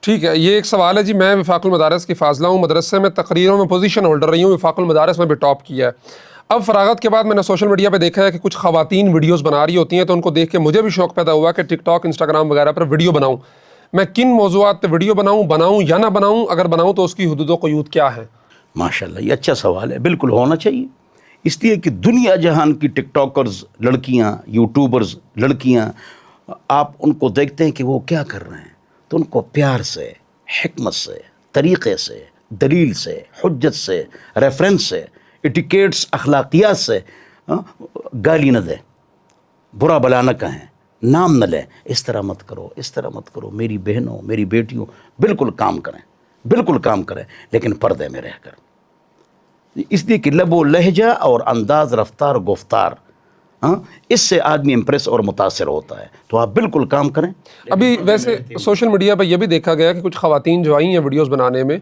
ٹھیک ہے، یہ ایک سوال ہے جی، میں وفاق المدارس کی فاضلہ ہوں، مدرسے میں تقریروں میں پوزیشن ہولڈر رہی ہوں، وفاق المدارس میں بھی ٹاپ کیا ہے۔ اب فراغت کے بعد میں نے سوشل میڈیا پہ دیکھا ہے کہ کچھ خواتین ویڈیوز بنا رہی ہوتی ہیں، تو ان کو دیکھ کے مجھے بھی شوق پیدا ہوا کہ ٹک ٹاک، انسٹاگرام وغیرہ پر ویڈیو بناؤں۔ میں کن موضوعات پہ ویڈیو بناؤں یا نہ بناؤں؟ اگر بناؤں تو اس کی حدود و قیود کیا ہیں؟ ماشاءاللہ، یہ اچھا سوال ہے، بالکل ہونا چاہیے، اس لیے کہ دنیا جہان کی ٹک ٹاکرز لڑکیاں، یوٹیوبرز لڑکیاں، آپ ان کو دیکھتے ہیں کہ وہ کیا کر رہے ہیں، تو ان کو پیار سے، حکمت سے، طریقے سے، دلیل سے، حجت سے، ریفرنس سے، ایٹیکیٹس، اخلاقیات سے گالی نہ دیں، برا بلا نہ کہیں، نام نہ لیں، اس طرح مت کرو، اس طرح مت کرو۔ میری بہنوں، میری بیٹیوں، بالکل کام کریں، بالکل کام کریں، لیکن پردے میں رہ کر، اس لیے کہ لب و لہجہ اور انداز، رفتار، گفتار، اس سے آدمی امپریس اور متاثر ہوتا ہے، تو آپ بالکل کام کریں۔ ابھی ویسے سوشل میڈیا پہ یہ بھی دیکھا گیا کہ کچھ خواتین جو آئی ہیں ویڈیوز بنانے میں،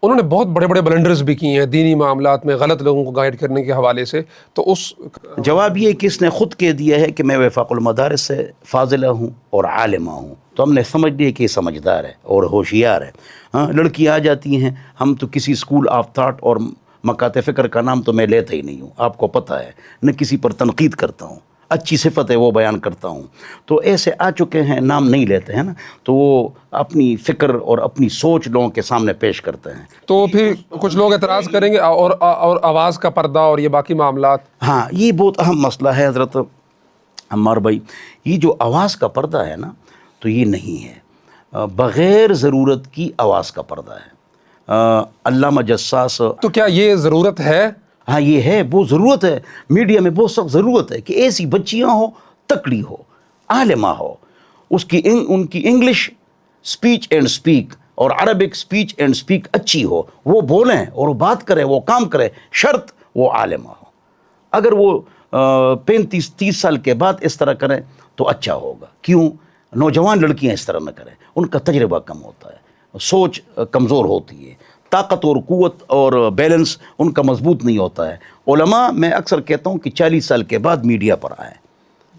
انہوں نے بہت بڑے بڑے بلنڈرز بھی کی ہیں دینی معاملات میں، غلط لوگوں کو گائیڈ کرنے کے حوالے سے، تو اس جواب یہ کہ اس نے خود کہہ دیا ہے کہ میں وفاق المدارس سے فاضلہ ہوں اور عالمہ ہوں، تو ہم نے سمجھ لیا کہ یہ سمجھدار ہے اور ہوشیار ہے۔ لڑکی آ جاتی ہیں، ہم تو کسی اسکول آف تھاٹ اور مکاتب فکر کا نام تو میں لیتا ہی نہیں ہوں، آپ کو پتہ ہے، نہ کسی پر تنقید کرتا ہوں، اچھی صفت ہے وہ بیان کرتا ہوں، تو ایسے آ چکے ہیں، نام نہیں لیتے ہیں نا، تو وہ اپنی فکر اور اپنی سوچ لوگوں کے سامنے پیش کرتے ہیں۔ تو پھر کچھ لوگ اعتراض کریں گے اور آواز کا پردہ اور یہ باقی معاملات۔ ہاں، یہ بہت اہم مسئلہ ہے حضرت عمار بھائی، یہ جو آواز کا پردہ ہے نا، تو یہ نہیں ہے، بغیر ضرورت کی آواز کا پردہ ہے۔ علامہ جساس، تو کیا یہ ضرورت ہے؟ ہاں یہ ہے، وہ ضرورت ہے، میڈیا میں بہت سخت ضرورت ہے کہ ایسی بچیاں ہو، تکڑی ہو، عالمہ ہو، ان کی انگلش سپیچ اینڈ سپیک اور عربک سپیچ اینڈ سپیک اچھی ہو، وہ بولیں اور وہ بات کریں، وہ کام کریں، شرط وہ عالمہ ہو۔ اگر وہ 35-30 سال کے بعد اس طرح کریں تو اچھا ہوگا۔ کیوں؟ نوجوان لڑکیاں اس طرح نہ کریں، ان کا تجربہ کم ہوتا ہے، سوچ کمزور ہوتی ہے، طاقت اور قوت اور بیلنس ان کا مضبوط نہیں ہوتا ہے۔ علماء میں اکثر کہتا ہوں کہ 40 سال کے بعد میڈیا پر آئیں۔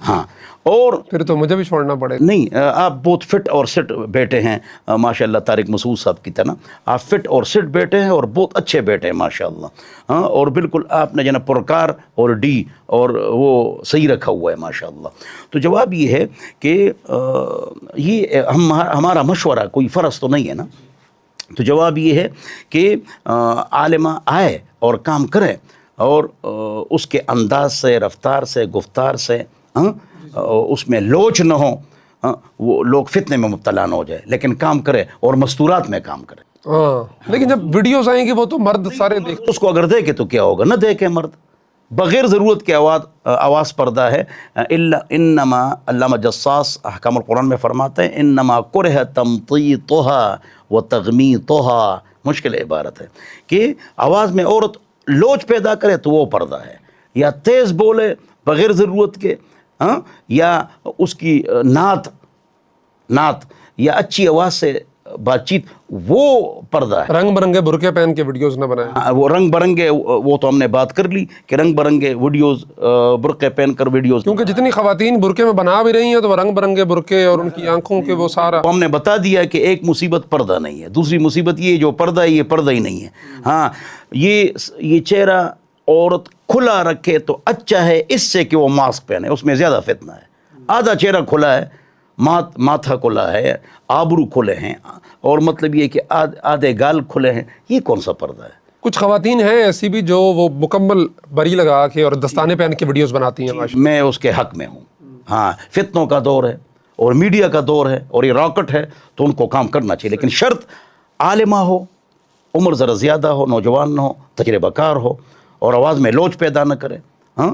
ہاں، اور پھر تو مجھے بھی چھوڑنا پڑے۔ نہیں، آپ بہت فٹ اور سٹ بیٹے ہیں ماشاءاللہ، طارق مسعود صاحب کی طرح آپ فٹ اور سٹ بیٹے ہیں اور بہت اچھے بیٹے ہیں ماشاءاللہ، ہاں، اور بالکل آپ نے جناب پرکار اور ڈی اور وہ صحیح رکھا ہوا ہے ماشاءاللہ۔ تو جواب یہ ہے کہ یہ ہمارا مشورہ، کوئی فرض تو نہیں ہے نا، تو جواب یہ ہے کہ عالمہ آئے اور کام کرے، اور اس کے انداز سے، رفتار سے، گفتار سے، اس میں لوچ نہ ہو، وہ لوگ فتنے میں مبتلا نہ ہو جائے، لیکن کام کرے اور مستورات میں کام کرے۔ ہاں، لیکن جب ویڈیوز آئیں گی وہ تو مرد سارے دیکھتے، اس کو اگر دیکھے تو کیا ہوگا؟ نہ دیکھے مرد، بغیر ضرورت کے آواز پردہ ہے۔ انما علامہ جساس احکام القرآن میں فرماتے ہیں انما کرہ تمطیطها وتغمیطها، مشکل عبارت ہے کہ آواز میں عورت لوچ پیدا کرے تو وہ پردہ ہے، یا تیز بولے بغیر ضرورت کے، یا اس کی نعت یا اچھی آواز سے بات چیت، وہ پردہ ہے۔ رنگ برنگے برقعے پہن کے ویڈیوز نہ بنائیں۔ وہ رنگ برنگے، وہ تو ہم نے بات کر لی کہ رنگ برنگے ویڈیوز، برقعے پہن کر ویڈیوز، کیونکہ جتنی خواتین برقعے میں بنا بھی رہی ہیں تو وہ رنگ برنگے برقعے اور ان کی آنکھوں کے وہ سارا، ہم نے بتا دیا کہ ایک مصیبت پردہ نہیں ہے، دوسری مصیبت یہ جو پردہ ہے یہ پردہ ہی نہیں ہے۔ ہاں، یہ چہرہ عورت کھلا رکھے تو اچھا ہے اس سے کہ وہ ماسک پہنے، اس میں زیادہ فتنہ ہے۔ آدھا چہرہ کھلا ہے، ماتھا کھلا ہے، آبرو کھلے ہیں، اور مطلب یہ کہ آدھے گال کھلے ہیں، یہ کون سا پردہ ہے؟ کچھ خواتین ہیں ایسی بھی جو وہ مکمل بری لگا کے اور دستانے پہن کے ویڈیوز بناتی ہیں۔ میں اس کے حق میں ہوں۔ ہاں، فتنوں کا دور ہے اور میڈیا کا دور ہے اور یہ راکٹ ہے، تو ان کو کام کرنا چاہیے، لیکن شرط عالمہ ہو، عمر ذرا زیادہ ہو، نوجوان نہ ہو، تجربہ کار ہو، اور آواز میں لوچ پیدا نہ کرے، ہاں،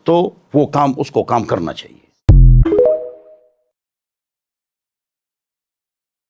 تو وہ کام، اس کو کام کرنا چاہیے۔